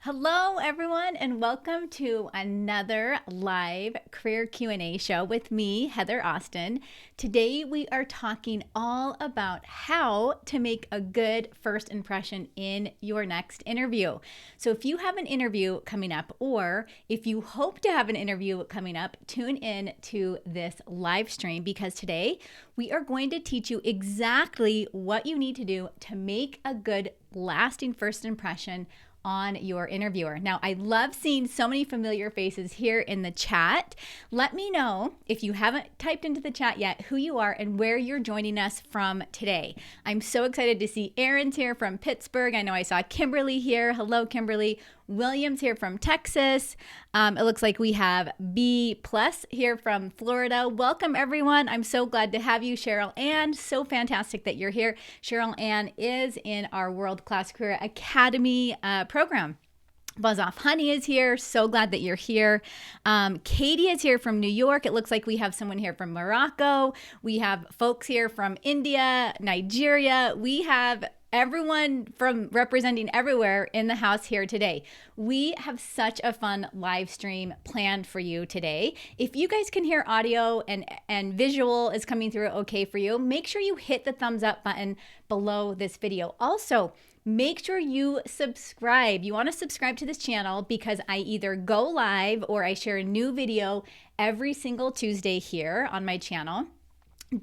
Hello everyone and welcome to another live career Q&A show with me, Heather Austin. Today we are talking all about how to make a good first impression in your next interview. So if you have an interview coming up or if you hope to have an interview coming up, tune in to this live stream because today we are going to teach you exactly what you need to do to make a good lasting first impression on your interviewer. Now, I love seeing so many familiar faces here in the chat. Let me know if you haven't typed into the chat yet who you are and where you're joining us from today. I'm so excited to see Aaron's here from Pittsburgh. I know I saw Kimberly here. Hello, Kimberly. William's here from Texas. It looks like we have B Plus here from Florida. Welcome, everyone. I'm so glad to have you, Cheryl Ann. So fantastic that you're here. Cheryl Ann is in our World Class Career Academy program. Buzz Off Honey is here. So glad that you're here. Katie is here from New York. It looks like we have someone here from Morocco. We have folks here from India, Nigeria. We have everyone from representing everywhere in the house here today. We have such a fun live stream planned for you today. If you guys can hear audio and visual is coming through okay for you, make sure you hit the thumbs up button below this video. Also, make sure you subscribe. You want to subscribe to this channel because I either go live or I share a new video every single Tuesday here on my channel,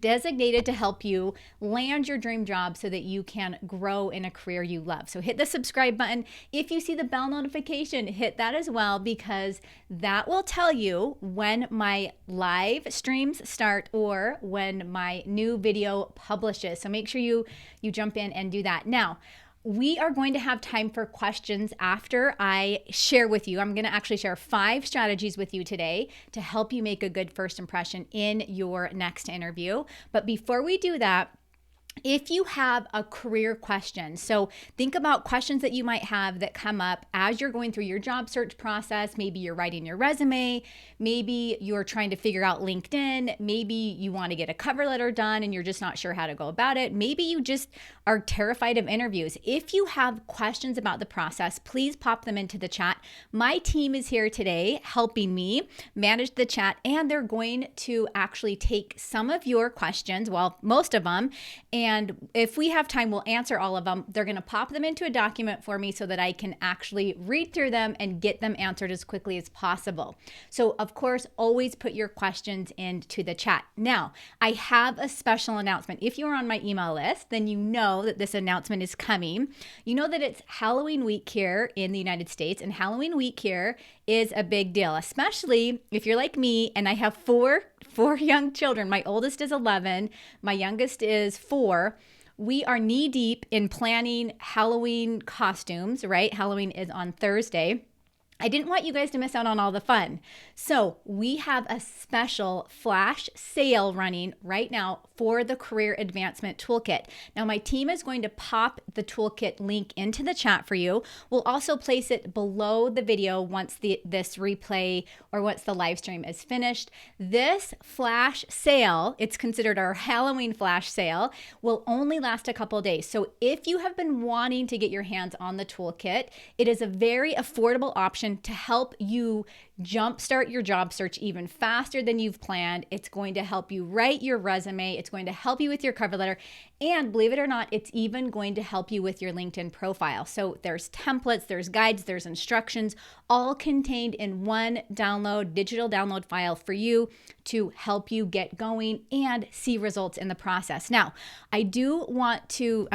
designated to help you land your dream job so that you can grow in a career you love. So hit the subscribe button. If you see the bell notification, hit that as well because that will tell you when my live streams start or when my new video publishes. So make sure you jump in and do that. Now, we are going to have time for questions after I share with you. I'm going to actually share 5 strategies with you today to help you make a good first impression in your next interview. But before we do that, if you have a career question, so think about questions that you might have that come up as you're going through your job search process. Maybe you're writing your resume. Maybe you're trying to figure out LinkedIn. Maybe you want to get a cover letter done and you're just not sure how to go about it. Maybe you just are terrified of interviews. If you have questions about the process, please pop them into the chat. My team is here today helping me manage the chat, and they're going to actually take some of your questions, well, most of them, and if we have time, we'll answer all of them. They're going to pop them into a document for me so that I can actually read through them and get them answered as quickly as possible. So, of course, always put your questions into the chat. Now, I have a special announcement. If you're on my email list, then you know that this announcement is coming. You know that it's Halloween week here in the United States, and Halloween week here is a big deal, especially if you're like me and I have four young children. My oldest is 11, my youngest is 4. We are knee deep in planning Halloween costumes, right? Halloween is on Thursday. I didn't want you guys to miss out on all the fun. So we have a special flash sale running right now for the Career Advancement Toolkit. Now my team is going to pop the toolkit link into the chat for you. We'll also place it below the video once this replay or once the live stream is finished. This flash sale, it's considered our Halloween flash sale, will only last a couple days. So if you have been wanting to get your hands on the toolkit, it is a very affordable option to help you jumpstart your job search even faster than you've planned. It's going to help you write your resume. It's going to help you with your cover letter. And believe it or not, it's even going to help you with your LinkedIn profile. So there's templates, there's guides, there's instructions, all contained in one digital download file for you to help you get going and see results in the process. Now, I do want to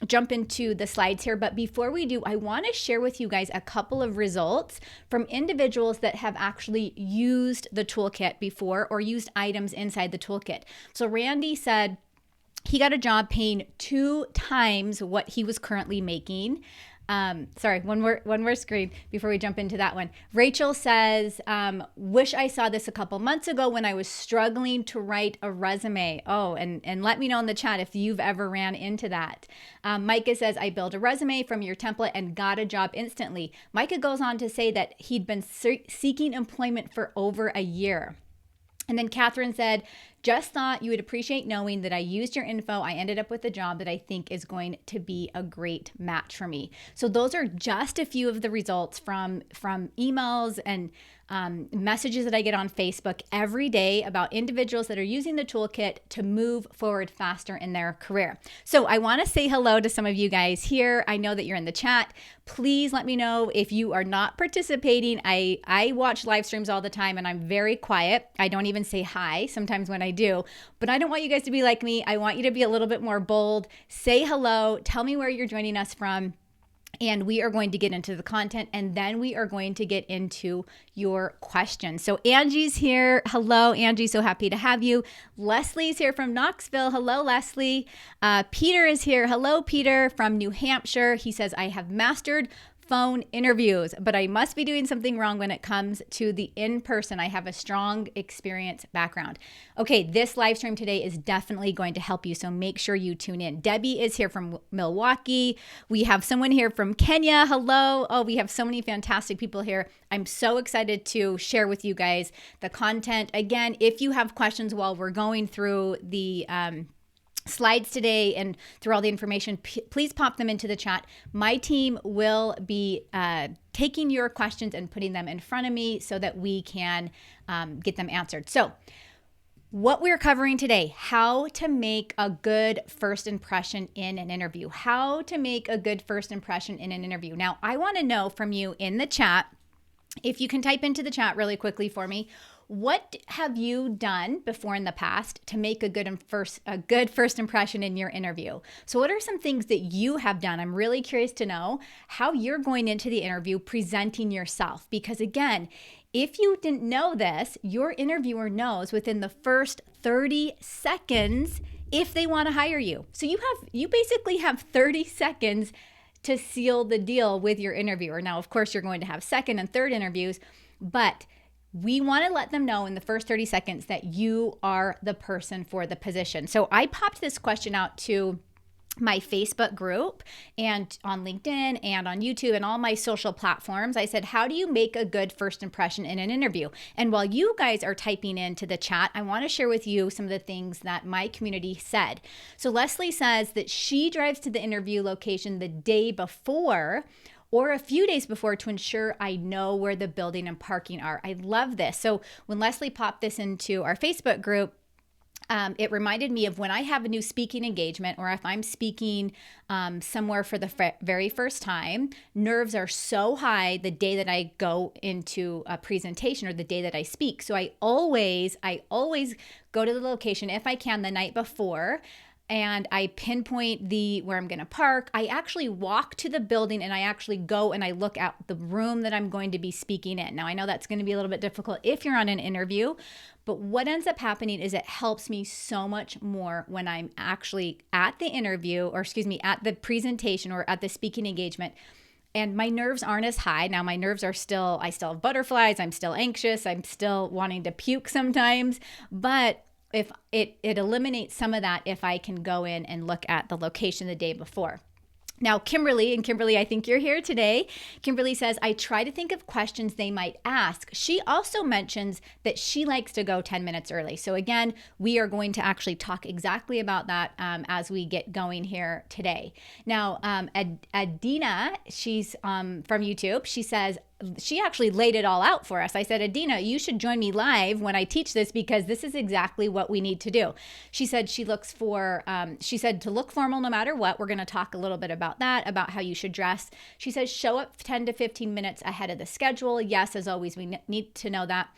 jump into the slides here, but before we do, I want to share with you guys a couple of results from individuals that have actually used the toolkit before or used items inside the toolkit. So Randy said he got a job paying 2 times what he was currently making. Sorry, one more screen before we jump into that one. Rachel says, wish I saw this a couple months ago when I was struggling to write a resume. Oh, and let me know in the chat if you've ever ran into that. Micah says, I built a resume from your template and got a job instantly. Micah goes on to say that he'd been seeking employment for over a year. And then Catherine said, Just thought you would appreciate knowing that I used your info. I ended up with a job that I think is going to be a great match for me. So those are just a few of the results from emails and messages that I get on Facebook every day about individuals that are using the toolkit to move forward faster in their career. So I want to say hello to some of you guys here. I know that you're in the chat. Please let me know if you are not participating. I watch live streams all the time and I'm very quiet. I don't even say hi sometimes when I do, but I don't want you guys to be like me. I want you to be a little bit more bold. Say hello. Tell me where you're joining us from. And we are going to get into the content, and then we are going to get into your questions. So Angie's here. Hello, Angie. So happy to have you. Leslie's here from Knoxville. Hello, Leslie. Peter is here. Hello, Peter from New Hampshire. He says, I have mastered phone interviews, but I must be doing something wrong when it comes to the in-person. I have a strong experience background. Okay, this live stream today is definitely going to help you, so make sure you tune in. Debbie is here from Milwaukee. We have someone here from Kenya. Hello. Oh, we have so many fantastic people here. I'm so excited to share with you guys the content. Again, if you have questions while we're going through the slides today and through all the information, please pop them into the chat. My team will be taking your questions and putting them in front of me so that we can get them answered. So what we're covering today, how to make a good first impression in an interview. How to make a good first impression in an interview. Now, I want to know from you in the chat, if you can type into the chat really quickly for me, what have you done before in the past to make a good first impression in your interview? So what are some things that you have done? I'm really curious to know how you're going into the interview presenting yourself. Because again, if you didn't know this, your interviewer knows within the first 30 seconds if they want to hire you. So you basically have 30 seconds to seal the deal with your interviewer. Now, of course, you're going to have second and third interviews, but we want to let them know in the first 30 seconds that you are the person for the position. So I popped this question out to my Facebook group and on LinkedIn and on YouTube and all my social platforms. I said, how do you make a good first impression in an interview? And while you guys are typing into the chat, I want to share with you some of the things that my community said. So Leslie says that she drives to the interview location the day before or a few days before to ensure I know where the building and parking are. I love this. So when Leslie popped this into our Facebook group, it reminded me of when I have a new speaking engagement or if I'm speaking somewhere for the very first time, nerves are so high the day that I go into a presentation or the day that I speak. So I always go to the location if I can the night before, and I pinpoint where I'm going to park. I actually walk to the building and I actually go and I look at the room that I'm going to be speaking in. Now, I know that's going to be a little bit difficult if you're on an interview, but what ends up happening is it helps me so much more when I'm actually at the interview, or at the presentation or at the speaking engagement. And my nerves aren't as high. Now my nerves are I still have butterflies. I'm still anxious. I'm still wanting to puke sometimes, but if it eliminates some of that if I can go in and look at the location the day before. Now, Kimberly, I think you're here today. Kimberly says, I try to think of questions they might ask. She also mentions that she likes to go 10 minutes early. So again, we are going to actually talk exactly about that as we get going here today. Now, Adina, she's from YouTube. She says, she actually laid it all out for us. I said, Adina, you should join me live when I teach this because this is exactly what we need to do. She said she said to look formal no matter what. We're going to talk a little bit about that, about how you should dress. She says, show up 10 to 15 minutes ahead of the schedule. Yes, as always, we need to know that.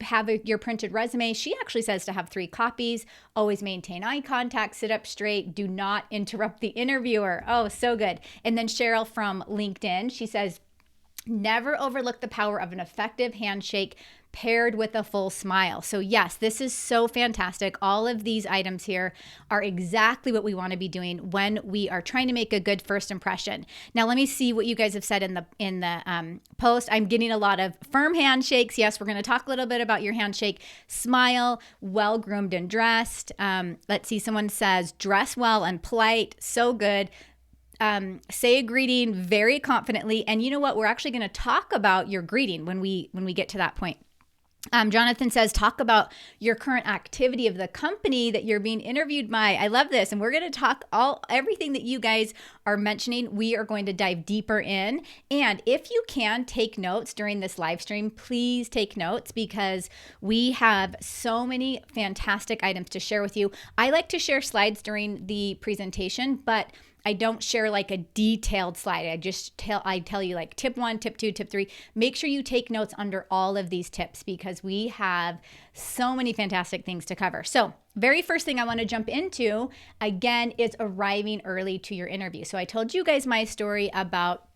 Have your printed resume. She actually says to have 3 copies. Always maintain eye contact, sit up straight, do not interrupt the interviewer. Oh, so good. And then Cheryl from LinkedIn, she says, never overlook the power of an effective handshake paired with a full smile. So yes, this is so fantastic. All of these items here are exactly what we want to be doing when we are trying to make a good first impression. Now, let me see what you guys have said in the post. I'm getting a lot of firm handshakes. Yes, we're going to talk a little bit about your handshake. Smile, well-groomed and dressed. Let's see, someone says dress well and polite. So good. Say a greeting very confidently. And you know what? We're actually going to talk about your greeting when we get to that point. Jonathan says, talk about your current activity of the company that you're being interviewed by. I love this. And we're going to talk everything that you guys are mentioning. We are going to dive deeper in. And if you can take notes during this live stream, please take notes because we have so many fantastic items to share with you. I like to share slides during the presentation, but I don't share like a detailed slide. I tell you like tip 1, tip 2, tip 3. Make sure you take notes under all of these tips because we have so many fantastic things to cover. So, very first thing I want to jump into again is arriving early to your interview. So, I told you guys my story about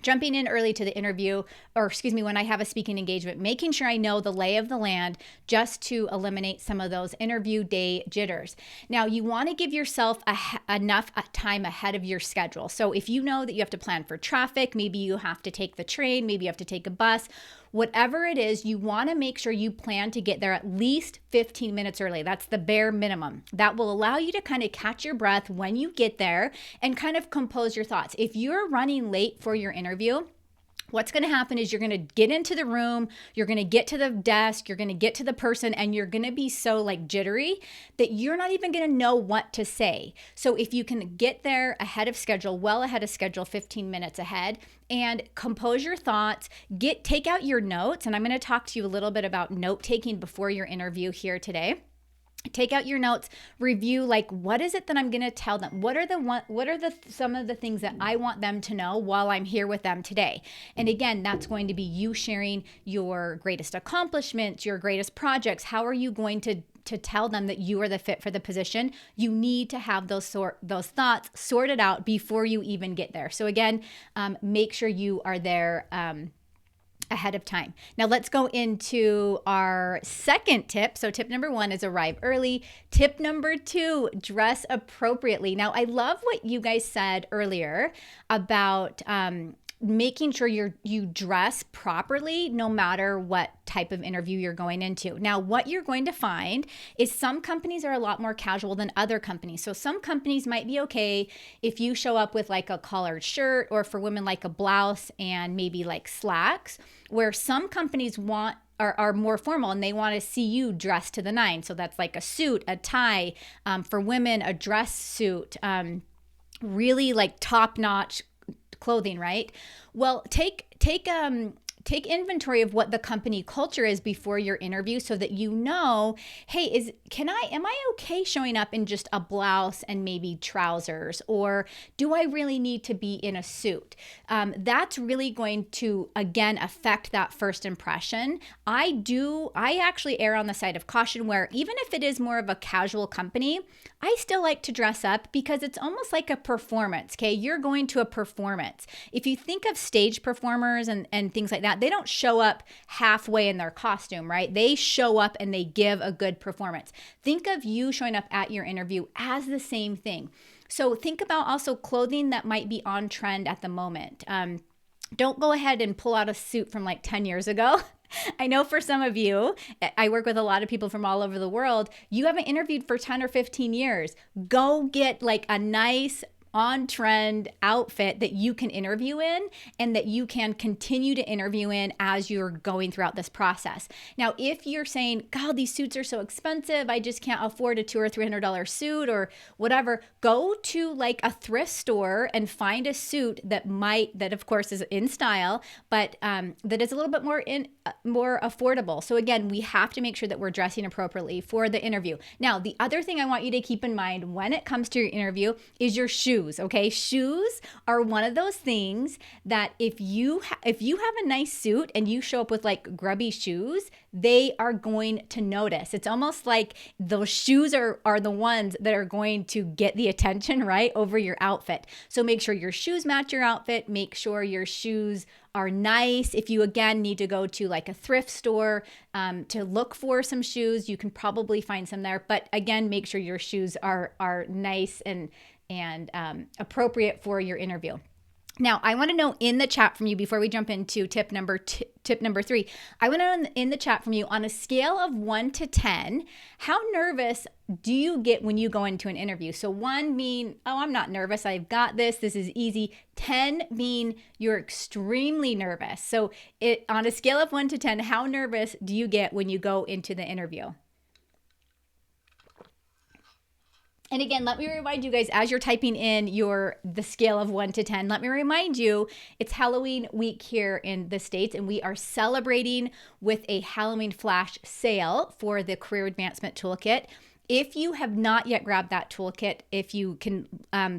jumping in early to the interview, when I have a speaking engagement, making sure I know the lay of the land just to eliminate some of those interview day jitters. Now, you want to give yourself enough time ahead of your schedule. So if you know that you have to plan for traffic, maybe you have to take the train, maybe you have to take a bus, whatever it is, you want to make sure you plan to get there at least 15 minutes early. That's the bare minimum. That will allow you to kind of catch your breath when you get there and kind of compose your thoughts. If you're running late for your interview, what's going to happen is you're going to get into the room, you're going to get to the desk, you're going to get to the person, and you're going to be so like jittery that you're not even going to know what to say. So if you can get there ahead of schedule, well ahead of schedule, 15 minutes ahead, and compose your thoughts, take out your notes, and I'm going to talk to you a little bit about note taking before your interview here today. Take out your notes, review like what is it that I'm going to tell them? What are some of the things that I want them to know while I'm here with them today? And again, that's going to be you sharing your greatest accomplishments, your greatest projects. How are you going to tell them that you are the fit for the position? You need to have those thoughts sorted out before you even get there. So again, make sure you are there ahead of time. Now let's go into our second tip. So tip number 1 is arrive early. Tip number 2, dress appropriately. Now I love what you guys said earlier about making sure you dress properly no matter what type of interview you're going into. Now, what you're going to find is some companies are a lot more casual than other companies. So some companies might be okay if you show up with like a collared shirt, or for women like a blouse and maybe like slacks, where some companies are more formal and they want to see you dressed to the nine. So that's like a suit, a tie, for women, a dress suit, really like top-notch clothing, right? Well, take inventory of what the company culture is before your interview so that you know, hey, am I okay showing up in just a blouse and maybe trousers, or do I really need to be in a suit? That's really going to, again, affect that first impression. I actually err on the side of caution where even if it is more of a casual company, I still like to dress up because it's almost like a performance, okay? You're going to a performance. If you think of stage performers and things like that, they don't show up halfway in their costume, right? They show up and they give a good performance. Think of you showing up at your interview as the same thing. So think about also clothing that might be on trend at the moment. Don't go ahead and pull out a suit from like 10 years ago. I know for some of you, I work with a lot of people from all over the world. You haven't interviewed for 10 or 15 years. Go get like a nice on-trend outfit that you can interview in and that you can continue to interview in as you're going throughout this process. Now, if you're saying, God, these suits are so expensive, I just can't afford a $200 or $300 suit or whatever, go to like a thrift store and find a suit that of course is in style, but that is a little bit more affordable. So again, we have to make sure that we're dressing appropriately for the interview. Now, the other thing I want you to keep in mind when it comes to your interview is your shoes. Okay, shoes are one of those things that if you have a nice suit and you show up with like grubby shoes, they are going to notice. It's almost like those shoes are the ones that are going to get the attention, right, over your outfit. So make sure your shoes match your outfit. Make sure your shoes are nice. If you again need to go to like a thrift store to look for some shoes, you can probably find some there. But again, make sure your shoes are nice and appropriate for your interview. Now, I want to know in the chat from you before we jump into tip number 3. I want to know in the chat from you, on a scale of 1 to 10, how nervous do you get when you go into an interview? So 1 mean, oh, I'm not nervous. I've got this. This is easy. 10 mean you're extremely nervous. So on a scale of 1 to 10, how nervous do you get when you go into the interview? And again, let me remind you guys, as you're typing in the scale of 1 to 10, let me remind you, it's Halloween week here in the States, and we are celebrating with a Halloween flash sale for the Career Advancement Toolkit. If you have not yet grabbed that toolkit, if you can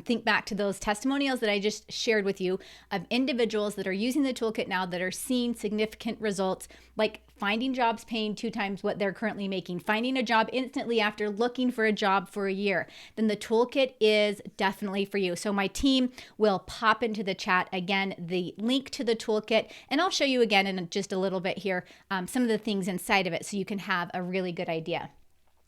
think back to those testimonials that I just shared with you of individuals that are using the toolkit now that are seeing significant results, like finding jobs paying 2 times what they're currently making, finding a job instantly after looking for a job for a year, then the toolkit is definitely for you. So my team will pop into the chat again the link to the toolkit, and I'll show you again in just a little bit here some of the things inside of it so you can have a really good idea.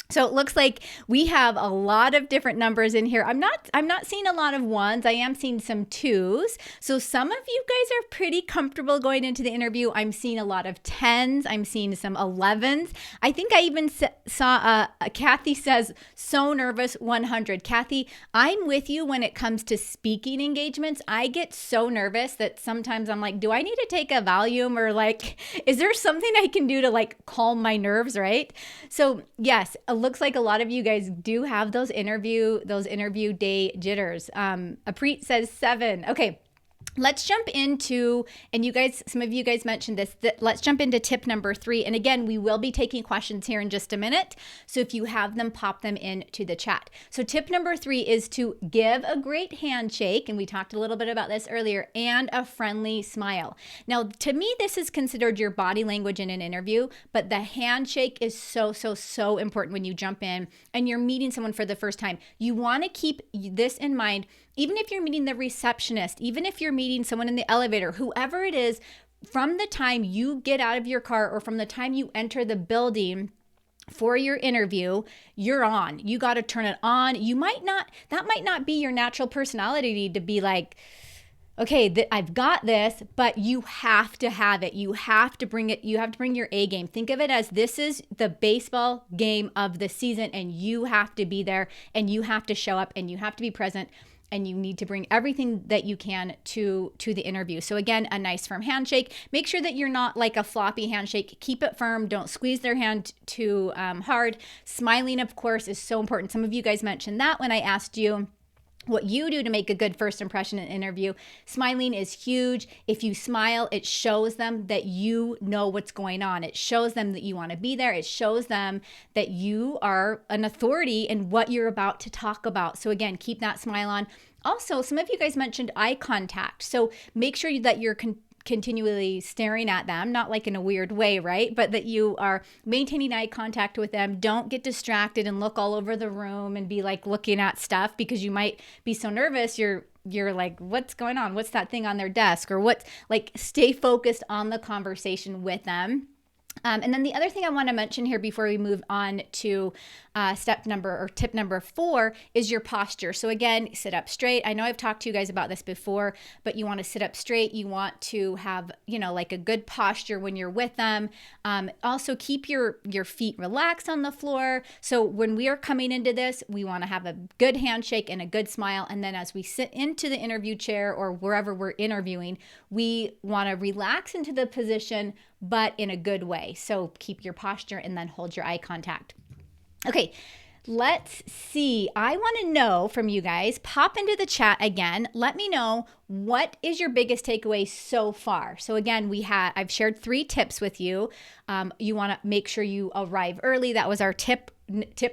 So it looks like we have a lot of different numbers in here. I'm not seeing a lot of 1s. I am seeing some 2s. So some of you guys are pretty comfortable going into the interview. I'm seeing a lot of 10s. I'm seeing some 11s. I think I even saw Kathy says, so nervous, 100. Kathy, I'm with you when it comes to speaking engagements. I get so nervous that sometimes I'm like, do I need to take a Valium, or like, is there something I can do to like calm my nerves, right? So yes, looks like a lot of you guys do have those interview day jitters. Apreet says 7. Okay. Let's jump into, and you guys, some of you guys mentioned this, let's jump into tip number 3. And again, we will be taking questions here in just a minute. So if you have them, pop them into the chat. So tip number 3 is to give a great handshake. And we talked a little bit about this earlier, and a friendly smile. Now, to me, this is considered your body language in an interview, but the handshake is so, so, so important when you jump in and you're meeting someone for the first time. You want to keep this in mind. Even if you're meeting the receptionist, even if you're meeting someone in the elevator, whoever it is, from the time you get out of your car or from the time you enter the building for your interview, you're on. You got to turn it on. That might not be your natural personality to be like, okay, I've got this, but you have to have it. You have to bring it. You have to bring your A game. Think of it as this is the baseball game of the season, and you have to be there, and you have to show up, and you have to be present. And you need to bring everything that you can to the interview. So again, a nice firm handshake. Make sure that you're not like a floppy handshake. Keep it firm. Don't squeeze their hand too hard. Smiling, of course, is so important. Some of you guys mentioned that when I asked you what you do to make a good first impression in an interview. Smiling is huge. If you smile, it shows them that you know what's going on. It shows them that you want to be there. It shows them that you are an authority in what you're about to talk about. So again, keep that smile on. Also, some of you guys mentioned eye contact. So make sure that you're continually staring at them, not like in a weird way, right? But that you are maintaining eye contact with them. Don't get distracted and look all over the room and be like looking at stuff, because you might be so nervous you're like, what's going on? What's that thing on their desk? Or what's like, stay focused on the conversation with them. And then the other thing I want to mention here before we move on to tip number 4 is your posture. So again, sit up straight. I know I've talked to you guys about this before, but you want to sit up straight. You want to have, like a good posture when you're with them. Also keep your feet relaxed on the floor. So when we are coming into this, we want to have a good handshake and a good smile. And then as we sit into the interview chair or wherever we're interviewing, we want to relax into the position, but in a good way. So keep your posture and then hold your eye contact. Okay, let's see. I want to know from you guys, pop into the chat again. Let me know, what is your biggest takeaway so far? So again, I've shared 3 tips with you. You want to make sure you arrive early. That was our tip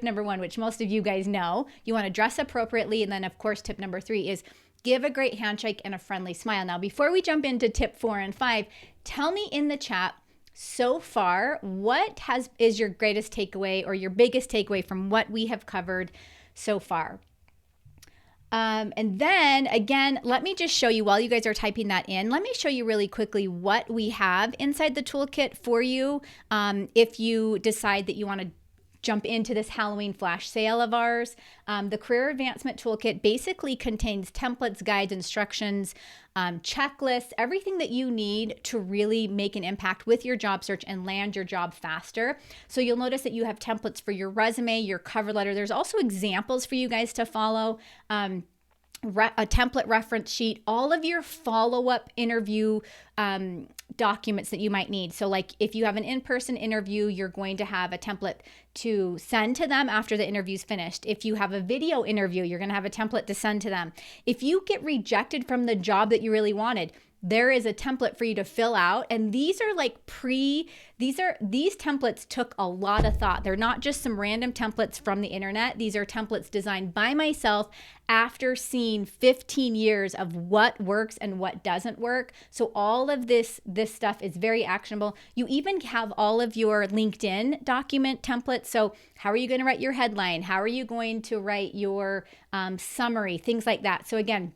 number 1, which most of you guys know. You want to dress appropriately. And then of course, tip number 3 is give a great handshake and a friendly smile. Now, before we jump into tip 4 and 5, tell me in the chat, so far, what is your greatest takeaway or your biggest takeaway from what we have covered so far? And then again, let me just show you while you guys are typing that in, let me show you really quickly what we have inside the toolkit for you. If you decide that you want to jump into this Halloween flash sale of ours. The Career Advancement Toolkit basically contains templates, guides, instructions, checklists, everything that you need to really make an impact with your job search and land your job faster. So you'll notice that you have templates for your resume, your cover letter. There's also examples for you guys to follow. A template reference sheet, all of your follow-up interview documents that you might need. So like if you have an in-person interview, you're going to have a template to send to them after the interview's finished. If you have a video interview, you're going to have a template to send to them. If you get rejected from the job that you really wanted, there is a template for you to fill out. And these are like these templates took a lot of thought. They're not just some random templates from the internet. These are templates designed by myself after seeing 15 years of what works and what doesn't work. So all of this stuff is very actionable. You even have all of your LinkedIn document templates. So how are you going to write your headline? How are you going to write your summary? Things like that. So again,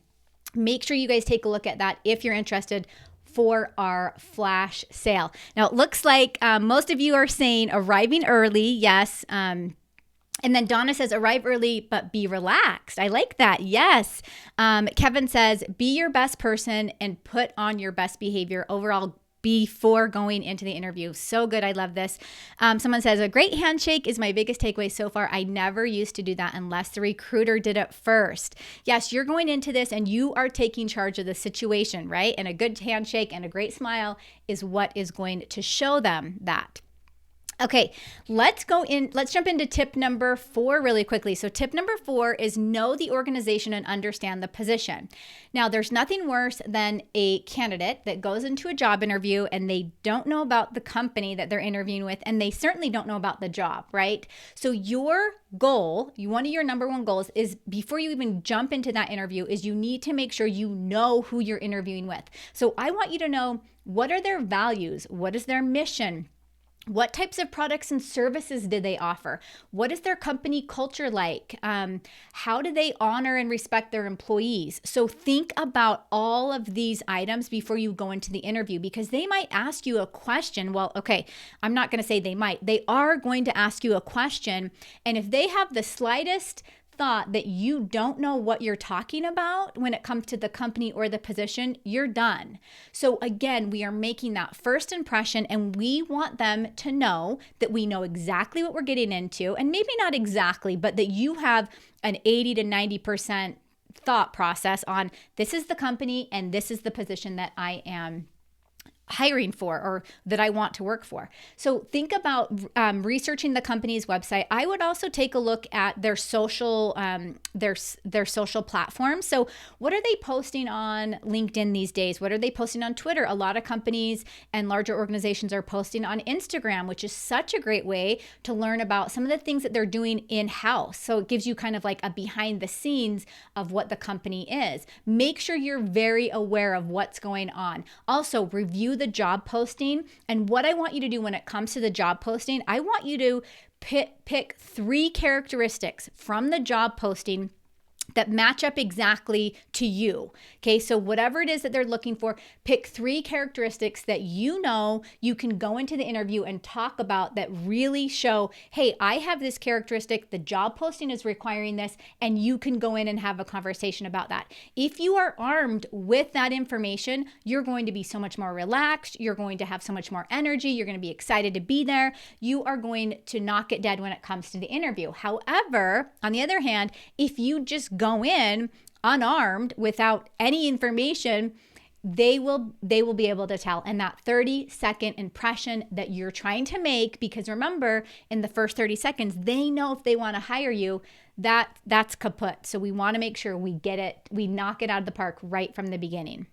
make sure you guys take a look at that if you're interested for our flash sale. Now, it looks like most of you are saying arriving early. Yes. And then Donna says, arrive early, but be relaxed. I like that. Yes. Kevin says, be your best person and put on your best behavior overall before going into the interview. So good. I love this. Someone says, a great handshake is my biggest takeaway so far. I never used to do that unless the recruiter did it first. Yes, you're going into this and you are taking charge of the situation, right? And a good handshake and a great smile is what is going to show them that. Okay, let's jump into tip number 4 really quickly. So tip number 4 is know the organization and understand the position. Now, there's nothing worse than a candidate that goes into a job interview and they don't know about the company that they're interviewing with, and they certainly don't know about the job, right? So your goal, one of your number one goals is before you even jump into that interview is you need to make sure you know who you're interviewing with. So I want you to know, what are their values? What is their mission? What types of products and services do they offer? What is their company culture like? How do they honor and respect their employees? So think about all of these items before you go into the interview, because they might ask you a question. Well, okay, I'm not going to say they might. They are going to ask you a question. And if they have the slightest thought that you don't know what you're talking about when it comes to the company or the position, you're done. So again, we are making that first impression, and we want them to know that we know exactly what we're getting into, and maybe not exactly, but that you have an 80 to 90% thought process on, this is the company and this is the position that I am hiring for or that I want to work for. So think about researching the company's website. I would also take a look at their social their social platforms. So what are they posting on LinkedIn these days? What are they posting on Twitter? A lot of companies and larger organizations are posting on Instagram, which is such a great way to learn about some of the things that they're doing in-house. So it gives you kind of like a behind the scenes of what the company is. Make sure you're very aware of what's going on. Also, review the job posting. And what I want you to do when it comes to the job posting, I want you to pick 3 characteristics from the job posting that match up exactly to you. Okay, so whatever it is that they're looking for, pick 3 characteristics that you know you can go into the interview and talk about that really show, hey, I have this characteristic, the job posting is requiring this, and you can go in and have a conversation about that. If you are armed with that information, you're going to be so much more relaxed, you're going to have so much more energy, you're going to be excited to be there, you are going to not get dead when it comes to the interview. However, on the other hand, if you just go in unarmed without any information, they will be able to tell. And that 30-second impression that you're trying to make, because remember, in the first 30 seconds, they know if they want to hire you, that's kaput. So we want to make sure we knock it out of the park right from the beginning.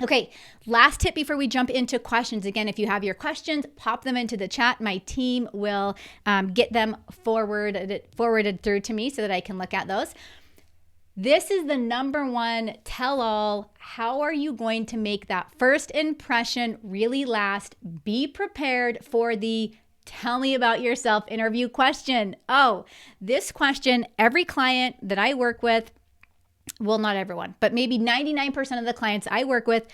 Okay, last tip before we jump into questions. Again, if you have your questions, pop them into the chat. My team will get them forwarded through to me so that I can look at those. This is the number one tell-all. How are you going to make that first impression really last? Be prepared for the tell me about yourself interview question. Oh, this question, every client that I work with, well, not everyone, but maybe 99% of the clients I work with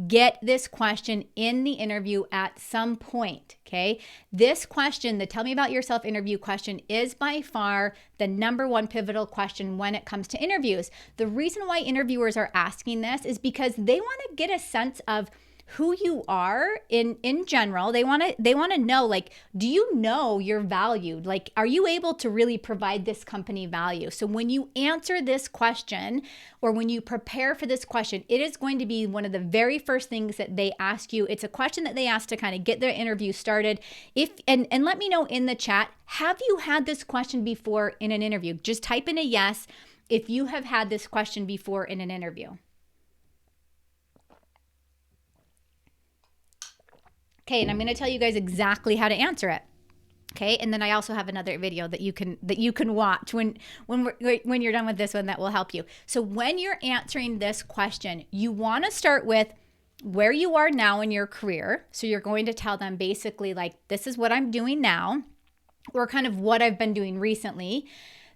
get this question in the interview at some point, okay? This question, the tell me about yourself interview question, is by far the number one pivotal question when it comes to interviews. The reason why interviewers are asking this is because they want to get a sense of who you are in general. They want to know, like, do you know you're valued? Like, are you able to really provide this company value? So when you answer this question, or when you prepare for this question, it is going to be one of the very first things that they ask you. It's a question that they ask to kind of get their interview started. And let me know in the chat, have you had this question before in an interview? Just type in a yes if you have had this question before in an interview. Okay, and I'm going to tell you guys exactly how to answer it. Okay, and then I also have another video that you can watch when you're done with this one that will help you. So when you're answering this question, you want to start with where you are now in your career. So you're going to tell them basically like, this is what I'm doing now, or kind of what I've been doing recently.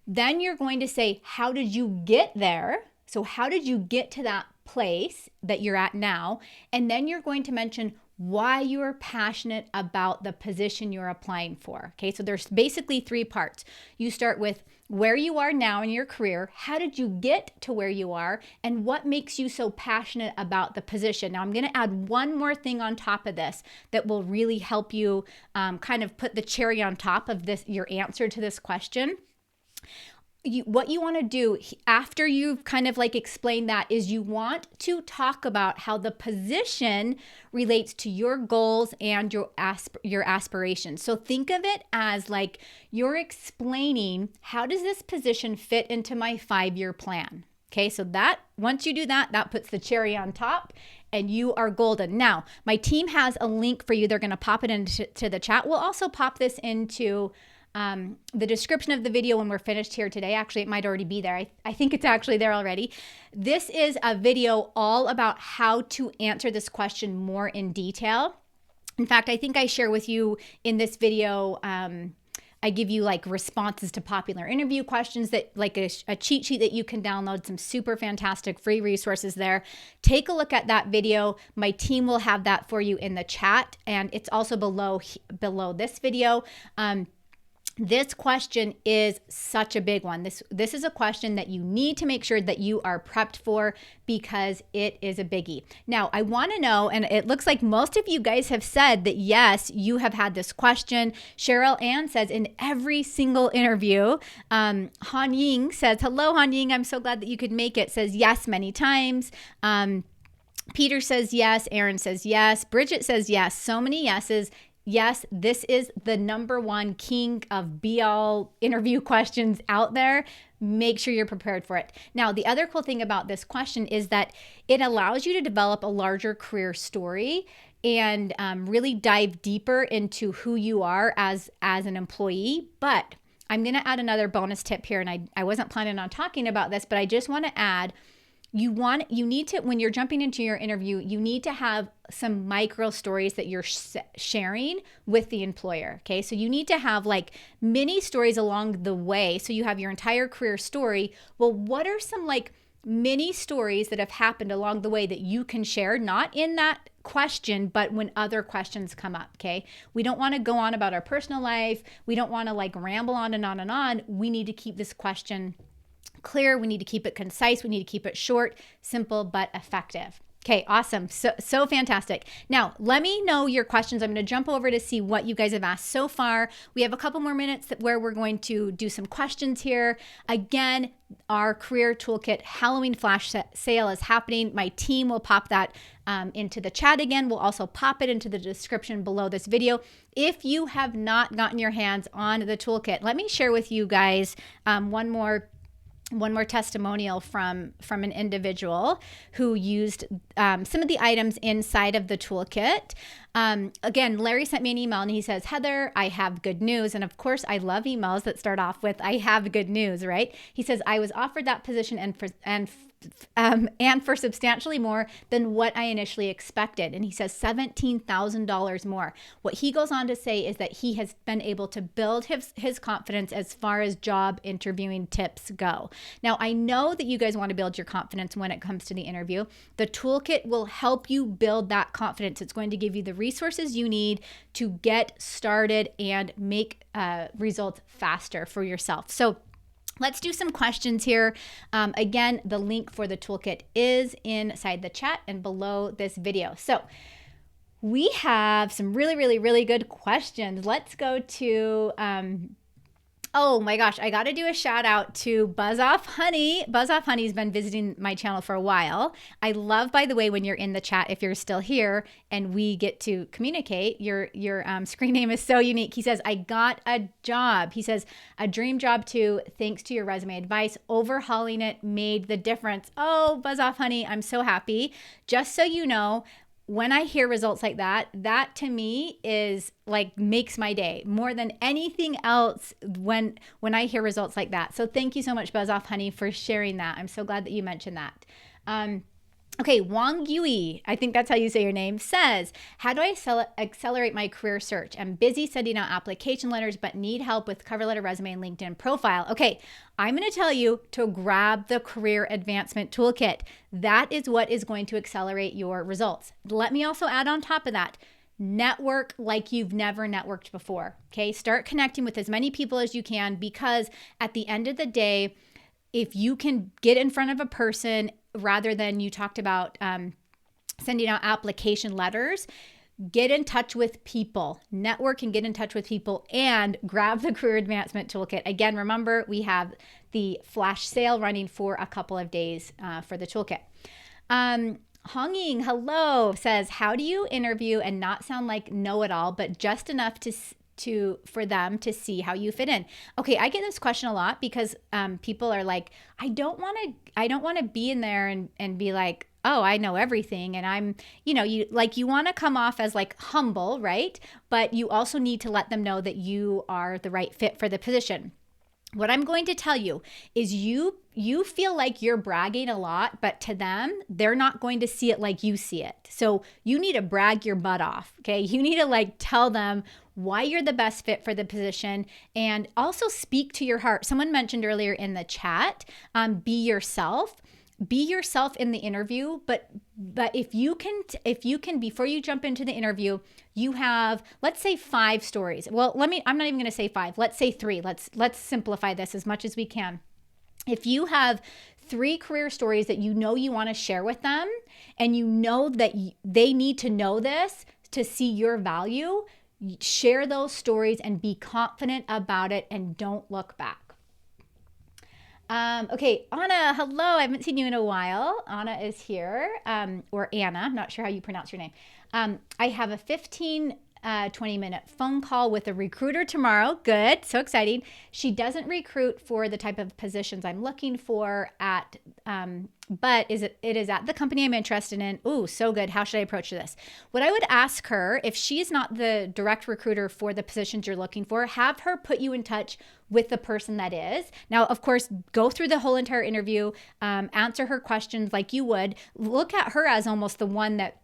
Then you're going to say, how did you get there? So how did you get to that place that you're at now? And then you're going to mention why you're passionate about the position you're applying for. Okay, so there's basically three parts. You start with where you are now in your career, how did you get to where you are, and what makes you so passionate about the position. Now I'm going to add one more thing on top of this that will really help you kind of put the cherry on top of this, your answer to this question. What you want to do after you've kind of like explained that is you want to talk about how the position relates to your goals and your aspirations. So think of it as like you're explaining, how does this position fit into my 5-year plan? Okay, so that once you do that, that puts the cherry on top and you are golden. Now, my team has a link for you. They're going to pop it into the chat. We'll also pop this into the description of the video when we're finished here today. Actually, it might already be there. I think it's actually there already. This is a video all about how to answer this question more in detail. In fact, I think I share with you in this video, I give you like responses to popular interview questions, that like a cheat sheet that you can download, some super fantastic free resources there. Take a look at that video. My team will have that for you in the chat, and it's also below this video. This question is such a big one. This is a question that you need to make sure that you are prepped for, because it is a biggie. Now, I want to know, and it looks like most of you guys have said that yes, you have had this question. Cheryl Ann says in every single interview. Han Ying says, hello, Han Ying. I'm so glad that you could make it. Says yes many times. Peter says yes. Aaron says yes. Bridget says yes. So many yeses. Yes, this is the number one king of be-all interview questions out there. Make sure you're prepared for it. Now, the other cool thing about this question is that it allows you to develop a larger career story and really dive deeper into who you are as an employee. But I'm going to add another bonus tip here, and I wasn't planning on talking about this, but I just want to add, you need to, when you're jumping into your interview, you need to have some micro stories that you're sharing with the employer. Okay. So you need to have like mini stories along the way. So you have your entire career story. Well, what are some like mini stories that have happened along the way that you can share, not in that question, but when other questions come up? Okay. We don't want to go on about our personal life. We don't want to like ramble on and on and on. We need to keep this question clear. We need to keep it concise. We need to keep it short, simple, but effective. Okay, awesome. So fantastic. Now, let me know your questions. I'm going to jump over to see what you guys have asked so far. We have a couple more minutes where we're going to do some questions here. Again, our Career Toolkit Halloween flash sale is happening. My team will pop that into the chat again. We'll also pop it into the description below this video. If you have not gotten your hands on the toolkit, let me share with you guys one more testimonial from an individual who used some of the items inside of the toolkit. Again, Larry sent me an email and he says, Heather, I have good news. And of course, I love emails that start off with, I have good news, right? He says, I was offered that position and for substantially more than what I initially expected. And he says $17,000 more. What he goes on to say is that he has been able to build his confidence as far as job interviewing tips go. Now, I know that you guys want to build your confidence when it comes to the interview. The toolkit will help you build that confidence. It's going to give you the resources you need to get started and make results faster for yourself. So let's do some questions here. Again, the link for the toolkit is inside the chat and below this video. So we have some really good questions. Let's go to, oh my gosh, I got to do a shout out to Buzz Off Honey. Buzz Off Honey's been visiting my channel for a while. I love, by the way, when you're in the chat, if you're still here and we get to communicate, your screen name is so unique. He says, I got a job. He says, a dream job too. Thanks to your resume advice, overhauling it made the difference. Oh, Buzz Off Honey, I'm so happy. Just so you know, when I hear results like that, that to me is like makes my day more than anything else when I hear results like that. So thank you so much, Buzz Off Honey, for sharing that. I'm so glad that you mentioned that. Okay, Wang Yui, I think that's how you say your name, says, how do I accelerate my career search? I'm busy sending out application letters, but need help with cover letter, resume, and LinkedIn profile. Okay, I'm going to tell you to grab the Career Advancement Toolkit. That is what is going to accelerate your results. Let me also add on top of that, network like you've never networked before. Okay, start connecting with as many people as you can, because at the end of the day, if you can get in front of a person rather than you talked about sending out application letters, get in touch with people, network and get in touch with people, and grab the Career Advancement Toolkit. Again, remember, we have the flash sale running for a couple of days for the toolkit. Honging, hello, says, how do you interview and not sound like know-it-all, but just enough for them to see how you fit in? Okay, I get this question a lot because people are like, I don't want to be in there and be like, oh, I know everything. And I'm, you want to come off as like humble, right? But you also need to let them know that you are the right fit for the position. What I'm going to tell you is you feel like you're bragging a lot, but to them, they're not going to see it like you see it. So you need to brag your butt off, okay? You need to like tell them why you're the best fit for the position, and also speak to your heart. Someone mentioned earlier in the chat, be yourself. Be yourself in the interview, but if you can, before you jump into the interview, you have, let's say 5 stories. Well, I'm not even going to say 5. Let's say 3. Let's simplify this as much as we can. If you have 3 career stories that you know you want to share with them, and you know that they need to know this to see your value, share those stories and be confident about it and don't look back. Okay, Anna, hello. I haven't seen you in a while. Anna is here, or Anna. I'm not sure how you pronounce your name. I have a 20-minute phone call with a recruiter tomorrow. Good, so exciting. She doesn't recruit for the type of positions I'm looking for but it is at the company I'm interested in. Ooh, so good. How should I approach this? What I would ask her, if she's not the direct recruiter for the positions you're looking for, have her put you in touch with the person that is. Now, of course, go through the whole entire interview, answer her questions like you would. Look at her as almost the one that,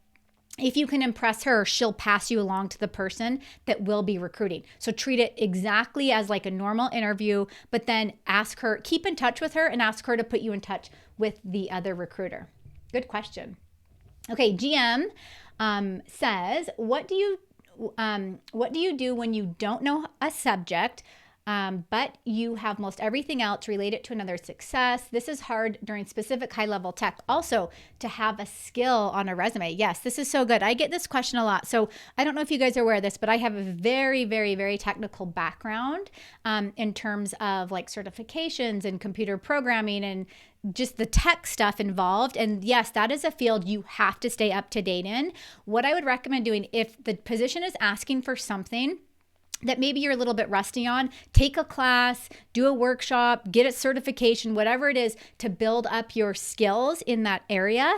if you can impress her, she'll pass you along to the person that will be recruiting. So treat it exactly as like a normal interview, but then ask her, keep in touch with her and ask her to put you in touch with the other recruiter. Good question. Okay, GM says, what do you do when you don't know a subject, but you have most everything else related to another success? This is hard during specific high-level tech. Also, to have a skill on a resume. Yes, this is so good. I get this question a lot. So I don't know if you guys are aware of this, but I have a very, very, very technical background in terms of like certifications and computer programming and just the tech stuff involved. And yes, that is a field you have to stay up to date in. What I would recommend doing, if the position is asking for something that maybe you're a little bit rusty on, take a class, do a workshop, get a certification, whatever it is to build up your skills in that area,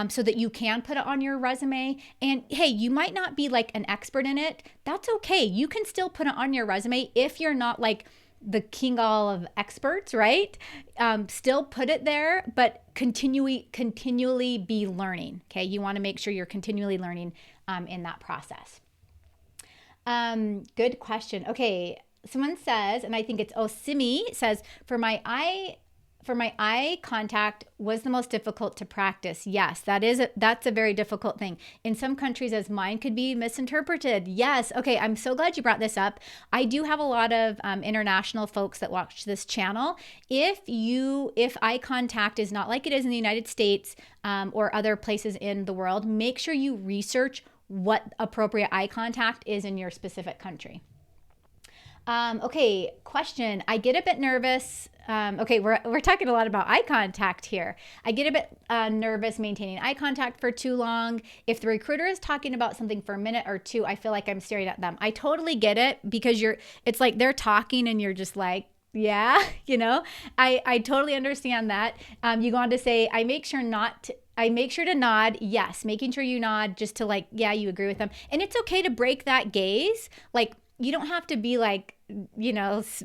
so that you can put it on your resume. And hey, you might not be like an expert in it. That's okay. You can still put it on your resume if you're not like the king all of experts, right? Still put it there, but continually be learning. Okay. You want to make sure you're continually learning in that process. Good question. Okay. Someone says, and I think it's Simi says, for my eye contact was the most difficult to practice. Yes, that's a very difficult thing. In some countries, as mine could be misinterpreted. Yes. Okay. I'm so glad you brought this up. I do have a lot of international folks that watch this channel. If eye contact is not like it is in the United States or other places in the world, make sure you research what appropriate eye contact is in your specific country. Okay, question. I get a bit nervous. Okay, we're talking a lot about eye contact here. I get a bit nervous maintaining eye contact for too long. If the recruiter is talking about something for a minute or two, I feel like I'm staring at them. I totally get it, because it's like they're talking and you're just like, yeah, I totally understand that. You go on to say, I make sure to nod. Yes, making sure you nod just to like, yeah, you agree with them. And it's okay to break that gaze. Like, you don't have to be like,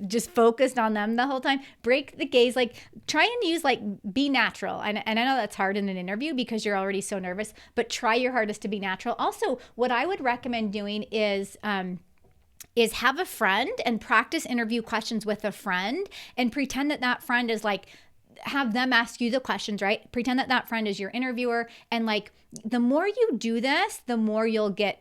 just focused on them the whole time. Break the gaze, like try and use like, be natural. And I know that's hard in an interview because you're already so nervous, but try your hardest to be natural. Also, what I would recommend doing is have a friend and practice interview questions with a friend and pretend that friend is like, have them ask you the questions, right? Pretend that friend is your interviewer, and like the more you do this, the more you'll get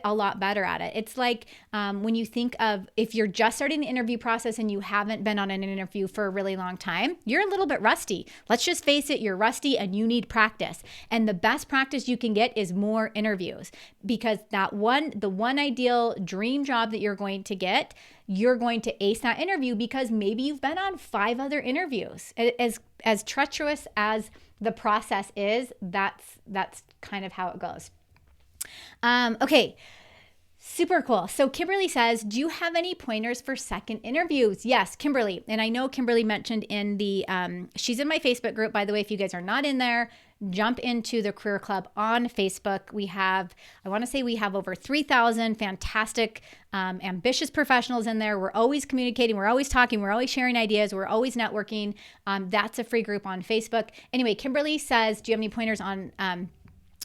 a lot better at it. It's like when you think of, if you're just starting the interview process and you haven't been on an interview for a really long time, you're a little bit rusty. Let's just face it, you're rusty and you need practice. And the best practice you can get is more interviews, because the one ideal dream job that you're going to get, you're going to ace that interview because maybe you've been on 5 other interviews. As treacherous as the process is, that's kind of how it goes. Okay. Super cool. So Kimberly says, do you have any pointers for second interviews? Yes, Kimberly. And I know Kimberly mentioned in the, she's in my Facebook group, by the way. If you guys are not in there, jump into the Career Club on Facebook. I want to say we have over 3,000 fantastic, ambitious professionals in there. We're always communicating. We're always talking. We're always sharing ideas. We're always networking. That's a free group on Facebook. Anyway, Kimberly says, do you have any pointers on,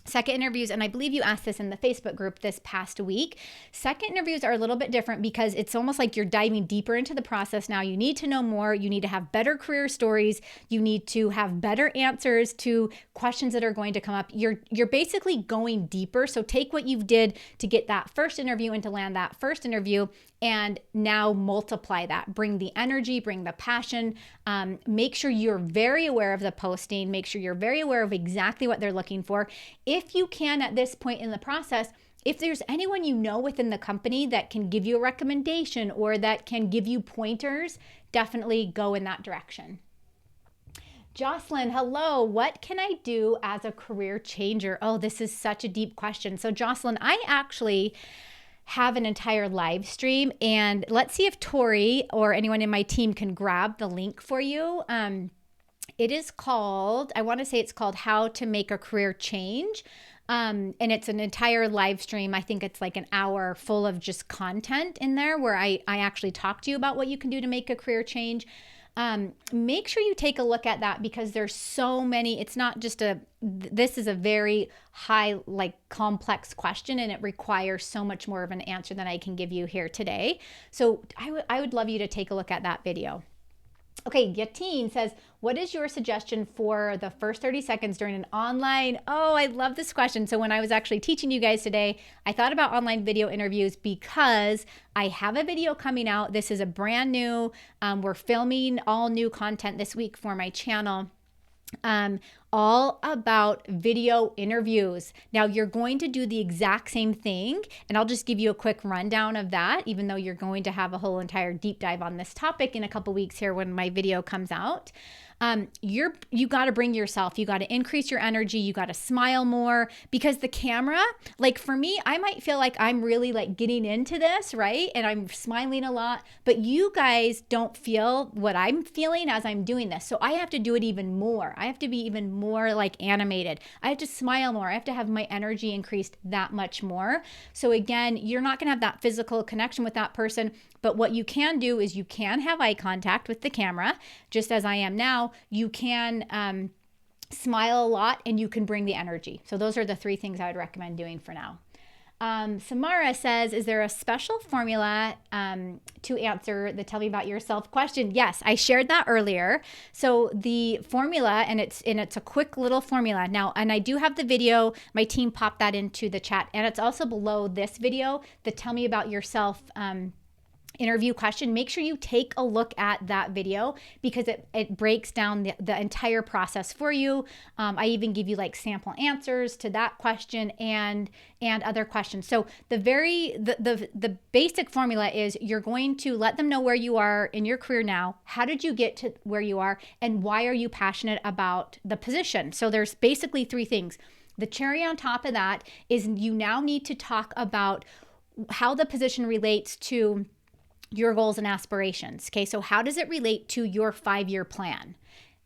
second interviews? And I believe you asked this in the Facebook group this past week. Second interviews are a little bit different because it's almost like you're diving deeper into the process now. You need to know more. You need to have better career stories. You need to have better answers to questions that are going to come up. You're basically going deeper. So take what you did to get that first interview and to land that first interview, and now multiply that. Bring the energy, bring the passion. Make sure you're very aware of the posting. Make sure you're very aware of exactly what they're looking for. If you can, at this point in the process, if there's anyone you know within the company that can give you a recommendation or that can give you pointers, definitely go in that direction. Jocelyn, hello. What can I do as a career changer? Oh, this is such a deep question. So Jocelyn, I actually have an entire live stream, and let's see if Tori or anyone in my team can grab the link for you. It is called, I want to say it's called How to Make a Career Change. And it's an entire live stream. I think it's like an hour full of just content in there where I actually talk to you about what you can do to make a career change. Make sure you take a look at that because there's so many. It's not just this is a very high, like complex question, and it requires so much more of an answer than I can give you here today. So I would love you to take a look at that video. Okay, Yatine says, what is your suggestion for the first 30 seconds during an online? Oh, I love this question. So when I was actually teaching you guys today, I thought about online video interviews because I have a video coming out. This is a brand new, we're filming all new content this week for my channel. all about video interviews. Now you're going to do the exact same thing, and I'll just give you a quick rundown of that, even though you're going to have a whole entire deep dive on this topic in a couple weeks here when my video comes out. You got to bring yourself, you got to increase your energy, you got to smile more, because the camera, like for me, I might feel like I'm really like getting into this, right? And I'm smiling a lot, but you guys don't feel what I'm feeling as I'm doing this. So I have to do it even more. I have to be even more like animated. I have to smile more. I have to have my energy increased that much more. So again, you're not going to have that physical connection with that person, but what you can do is you can have eye contact with the camera, just as I am now. You can smile a lot, and you can bring the energy. So those are the 3 things I would recommend doing for now. Samara says, is there a special formula to answer the tell me about yourself question? Yes, I shared that earlier. So the formula, and it's a quick little formula now, and I do have the video. My team popped that into the chat, and it's also below this video, the tell me about yourself interview question. Make sure you take a look at that video, because it breaks down the entire process for you. I even give you like sample answers to that question and other questions. So the basic formula is you're going to let them know where you are in your career now. How did you get to where you are, and why are you passionate about the position? So there's basically 3 things. The cherry on top of that is you now need to talk about how the position relates to your goals and aspirations. Okay, so how does it relate to your 5-year plan?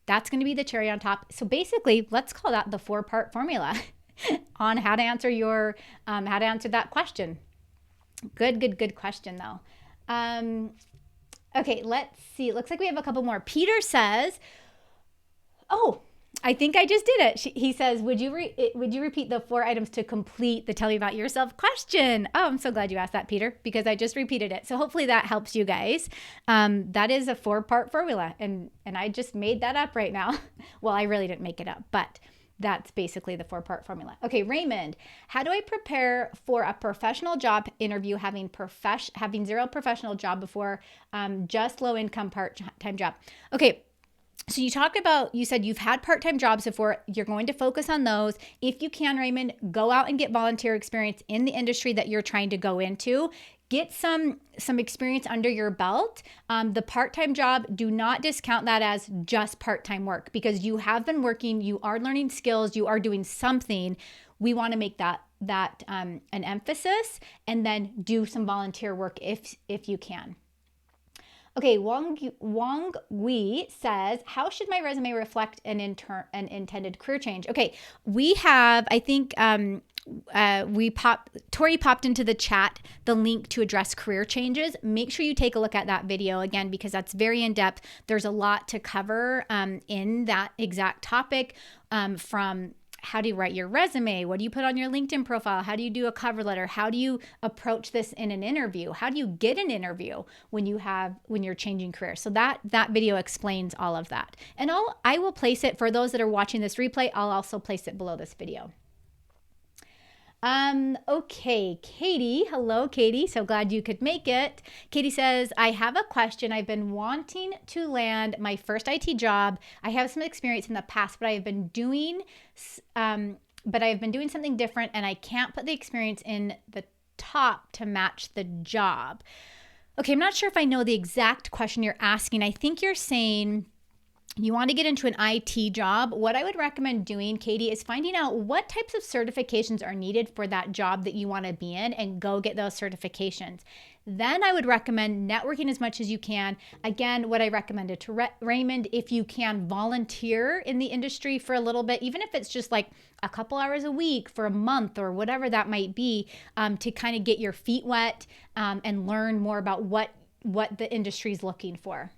That's going to be the cherry on top. So basically, let's call that the 4-part formula on how to answer that question. Good question though. Okay, let's see. It looks like we have a couple more. Peter says, oh, I think I just did it. He says, would you repeat the 4 items to complete the tell me about yourself question? Oh, I'm so glad you asked that, Peter, because I just repeated it. So hopefully that helps you guys. That is a 4-part formula, and I just made that up right now. Well, I really didn't make it up, but that's basically the 4-part formula. Okay, Raymond, how do I prepare for a professional job interview having 0 professional job before, just low income part-time job? Okay. So you said you've had part-time jobs before. You're going to focus on those. If you can, Raymond, go out and get volunteer experience in the industry that you're trying to go into. Get some experience under your belt. The part-time job, do not discount that as just part-time work, because you have been working, you are learning skills, you are doing something. We want to make that an emphasis, and then do some volunteer work if you can. Okay, Wong Wei says, how should my resume reflect an intended career change? Okay, we have, I think, Tori popped into the chat the link to address career changes. Make sure you take a look at that video again, because that's very in depth. There's a lot to cover in that exact topic, from how do you write your resume? What do you put on your LinkedIn profile? How do you do a cover letter? How do you approach this in an interview? How do you get an interview when you're changing careers? So that video explains all of that. And I will place it for those that are watching this replay. I'll also place it below this video. Okay, Katie. Hello, Katie. So glad you could make it. Katie says, I have a question. I've been wanting to land my first IT job. I have some experience in the past, but I have been doing something different, and I can't put the experience in the top to match the job. Okay, I'm not sure if I know the exact question you're asking. I think you're saying you want to get into an IT job. What I would recommend doing, Katie, is finding out what types of certifications are needed for that job that you want to be in, and go get those certifications. Then I would recommend networking as much as you can. Again, what I recommended to Raymond, if you can volunteer in the industry for a little bit, even if it's just like a couple hours a week for a month or whatever that might be, to kind of get your feet wet and learn more about what the industry is looking for.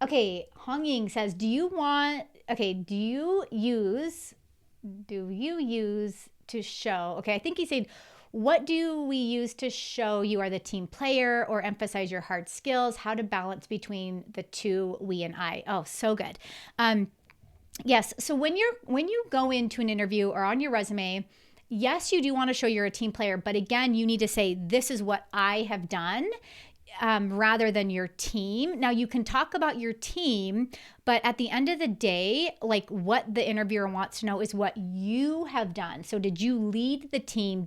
Okay, Hong Ying says, do you use to show, okay, I think he said, what do we use to show you are the team player or emphasize your hard skills? How to balance between the two, we and I. Oh, so good. Yes, so when you go into an interview or on your resume, yes, you do want to show you're a team player, but again, you need to say, this is what I have done. rather than your team. Now you can talk about your team, but at the end of the day, like what the interviewer wants to know is what you have done. So did you lead the team?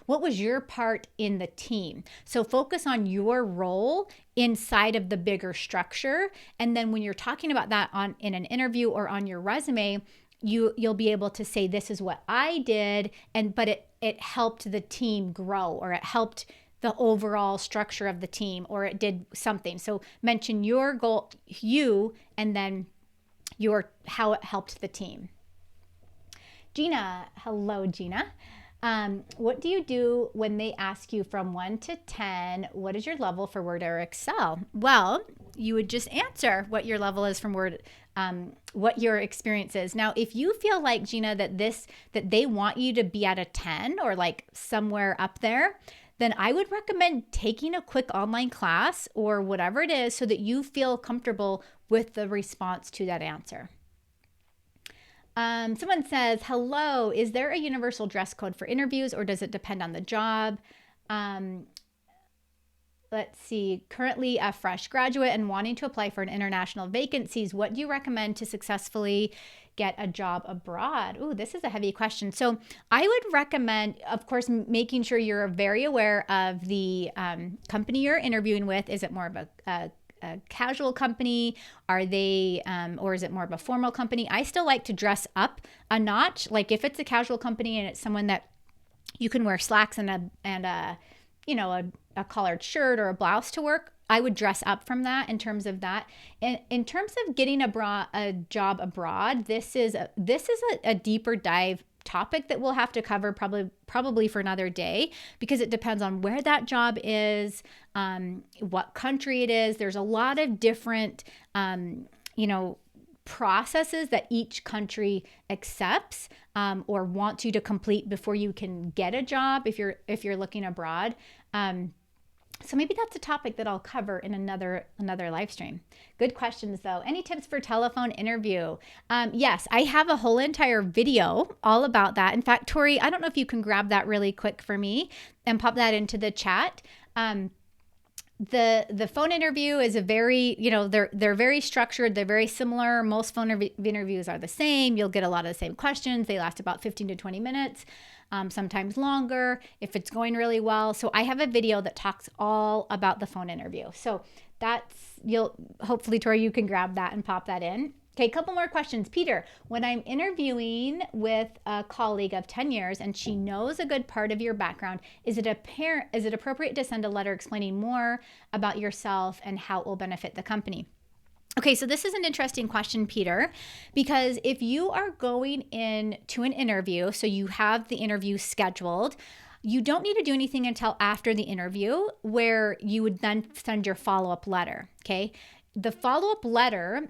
What was your part in the team? So focus on your role inside of the bigger structure. And then when you're talking about that in an interview or on your resume, you'll be able to say, this is what I did, but it helped the team grow, or it helped the overall structure of the team, or it did something. So mention your goal, and then how it helped the team. Gina, hello, Gina. What do you do when they ask you from 1 to 10, what is your level for Word or Excel? Well, you would just answer what your level is from Word, what your experience is. Now, if you feel like, Gina, that they want you to be at a 10 or like somewhere up there, then I would recommend taking a quick online class or whatever it is so that you feel comfortable with the response to that answer. Someone says, hello, is there a universal dress code for interviews, or does it depend on the job? Let's see, currently a fresh graduate and wanting to apply for an international vacancies. What do you recommend to successfully get a job abroad? Ooh, this is a heavy question. So I would recommend, of course, making sure you're very aware of the company you're interviewing with. Is it more of a casual company? Are they, or is it more of a formal company? I still like to dress up a notch. Like if it's a casual company and it's someone that you can wear slacks and a collared shirt or a blouse to work, I would dress up from that in terms of that. And in terms of getting a job abroad, this is a deeper dive topic that we'll have to cover probably for another day, because it depends on where that job is, what country it is. There's a lot of different, processes that each country accepts or wants you to complete before you can get a job if you're looking abroad. So maybe that's a topic that I'll cover in another live stream. Good questions though. Any tips for telephone interview? Yes, I have a whole entire video all about that. In fact, Tori, I don't know if you can grab that really quick for me and pop that into the chat. The phone interview is a very, they're very structured. They're very similar. Most phone interviews are the same. You'll get a lot of the same questions. They last about 15 to 20 minutes. Sometimes longer if it's going really well. So I have a video that talks all about the phone interview. So hopefully, Tori, you can grab that and pop that in. Okay, a couple more questions. Peter, when I'm interviewing with a colleague of 10 years and she knows a good part of your background, is it appropriate to send a letter explaining more about yourself and how it will benefit the company? Okay, so this is an interesting question, Peter, because if you are going in to an interview, so you have the interview scheduled, you don't need to do anything until after the interview, where you would then send your follow-up letter, okay? The follow-up letter,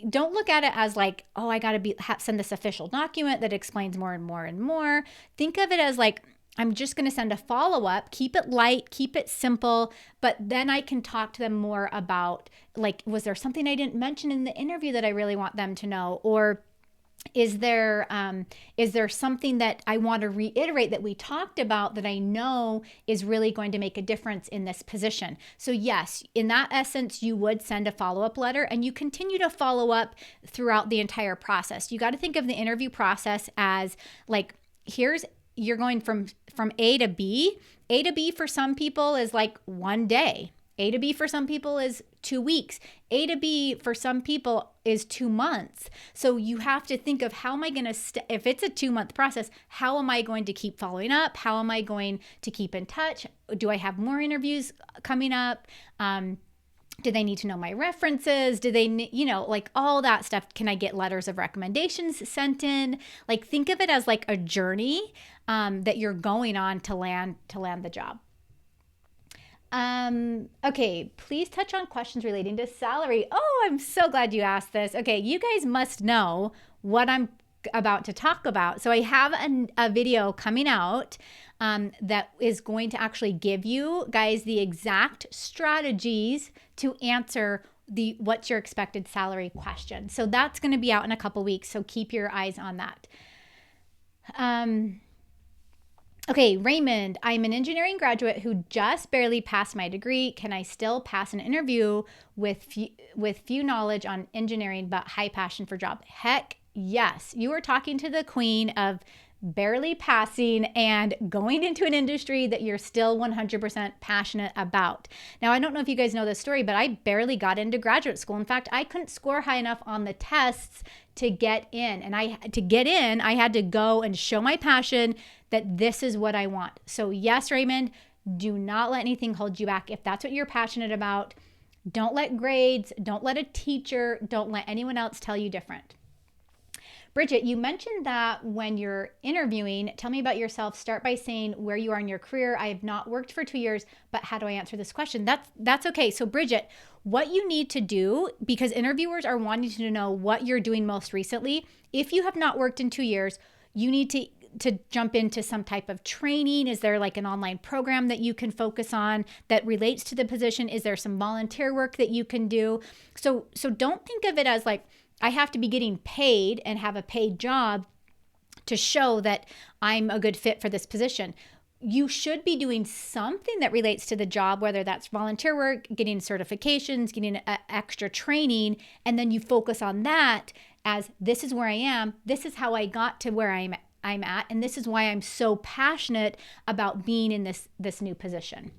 don't look at it as like, oh, I got to send this official document that explains more and more and more. Think of it as like, I'm just going to send a follow-up, keep it light, keep it simple, but then I can talk to them more about, like, was there something I didn't mention in the interview that I really want them to know? Or is there something that I want to reiterate that we talked about that I know is really going to make a difference in this position? So yes, in that essence, you would send a follow-up letter, and you continue to follow up throughout the entire process. You got to think of the interview process as like, you're going from A to B. A to B for some people is like one day. A to B for some people is 2 weeks. A to B for some people is 2 months. So you have to think of, how am I going to, if it's a 2-month process, how am I going to keep following up? How am I going to keep in touch? Do I have more interviews coming up? Do they need to know my references? Do they, like all that stuff? Can I get letters of recommendations sent in? Like, think of it as like a journey that you're going on to land the job. Okay, please touch on questions relating to salary. Oh, I'm so glad you asked this. Okay, you guys must know what I'm about to talk about. So I have a video coming out that is going to actually give you guys the exact strategies to answer what's your expected salary question. So that's going to be out in a couple weeks. So keep your eyes on that. Okay, Raymond, I'm an engineering graduate who just barely passed my degree. Can I still pass an interview with few knowledge on engineering but high passion for job? Heck yes. You are talking to the queen of barely passing and going into an industry that you're still 100% passionate about. Now, I don't know if you guys know this story, but I barely got into graduate school. In fact, I couldn't score high enough on the tests to get in. And to get in, I had to go and show my passion that this is what I want. So yes, Raymond, do not let anything hold you back. If that's what you're passionate about, don't let grades, don't let a teacher, don't let anyone else tell you different. Bridget, you mentioned that when you're interviewing, tell me about yourself. Start by saying where you are in your career. I have not worked for 2 years, but how do I answer this question? That's okay. So Bridget, what you need to do, because interviewers are wanting to know what you're doing most recently. If you have not worked in 2 years, you need to jump into some type of training. Is there like an online program that you can focus on that relates to the position? Is there some volunteer work that you can do? So don't think of it as like, I have to be getting paid and have a paid job to show that I'm a good fit for this position. You should be doing something that relates to the job, whether that's volunteer work, getting certifications, getting extra training, and then you focus on that as this is where I am, this is how I got to where I'm at, and this is why I'm so passionate about being in this new position.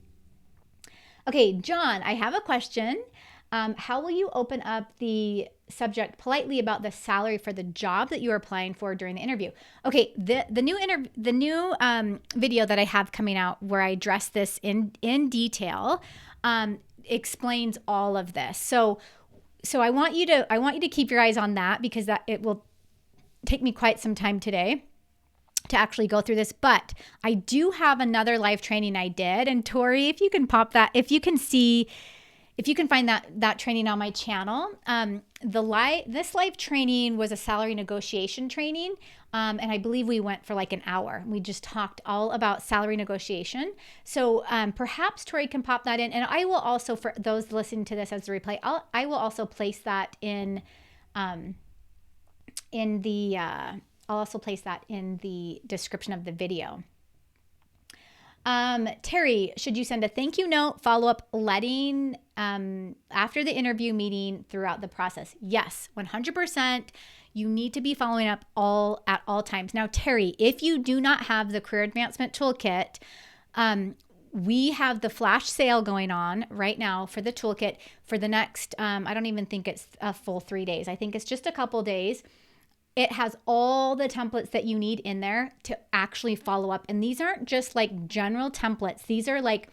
Okay, John, I have a question. How will you open up the subject politely about the salary for the job that you are applying for during the interview? Okay, the new video that I have coming out where I address this in detail explains all of this. So I want you to keep your eyes on that, because that it will take me quite some time today to actually go through this. But I do have another live training I did, and Tori, if you can pop that, if you can find that training on my channel, this live training was a salary negotiation training, and I believe we went for like an hour. We just talked all about salary negotiation. So perhaps Tori can pop that in, and I will also, for those listening to this as a replay, I will also place that in I'll also place that in the description of the video. Terry, should you send a thank you note, follow up, letting after the interview meeting throughout the process? Yes, 100%. You need to be following up at all times. Now, Terry, if you do not have the Career Advancement Toolkit, we have the flash sale going on right now for the toolkit for the next, I don't even think it's a full 3 days. I think it's just a couple days. It has all the templates that you need in there to actually follow up. And these aren't just like general templates. These are like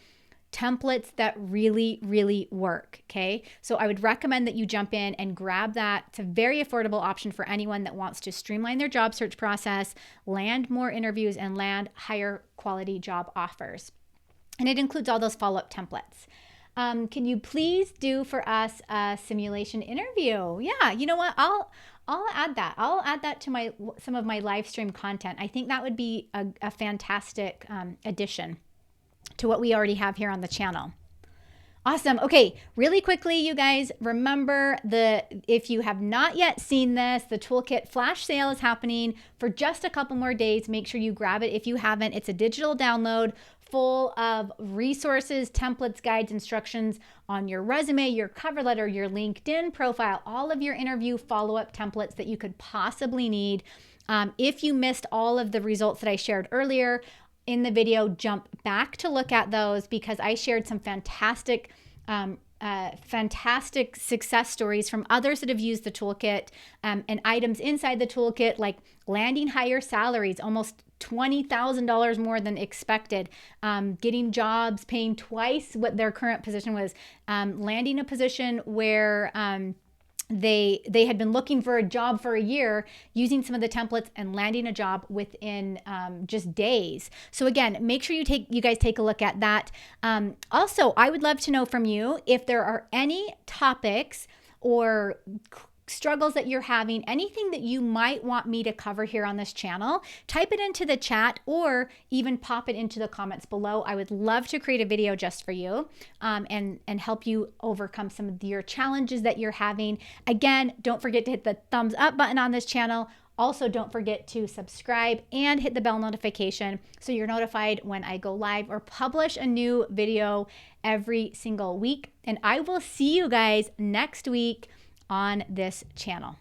templates that really, really work. Okay. So I would recommend that you jump in and grab that. It's a very affordable option for anyone that wants to streamline their job search process, land more interviews, and land higher quality job offers. And it includes all those follow-up templates. Can you please do for us a simulation interview? Yeah, you know what? I'll add that. I'll add that to some of my live stream content. I think that would be a fantastic addition to what we already have here on the channel. Awesome. Okay, really quickly, you guys, remember if you have not yet seen this, the Toolkit flash sale is happening for just a couple more days. Make sure you grab it if you haven't. It's a digital download full of resources, templates, guides, instructions on your resume, your cover letter, your LinkedIn profile, all of your interview follow-up templates that you could possibly need. If you missed all of the results that I shared earlier in the video, jump back to look at those, because I shared some fantastic success stories from others that have used the toolkit, and items inside the toolkit like landing higher salaries, almost $20,000 more than expected, getting jobs paying twice what their current position was, landing a position where they had been looking for a job for a year, using some of the templates and landing a job within just days. So again, make sure you guys take a look at that. Also, I would love to know from you if there are any topics or struggles that you're having, anything that you might want me to cover here on this channel. Type it into the chat or even pop it into the comments below. I would love to create a video just for you and help you overcome some of your challenges that you're having. Again, don't forget to hit the thumbs up button on this channel. Also, don't forget to subscribe and hit the bell notification so you're notified when I go live or publish a new video every single week. And I will see you guys next week on this channel.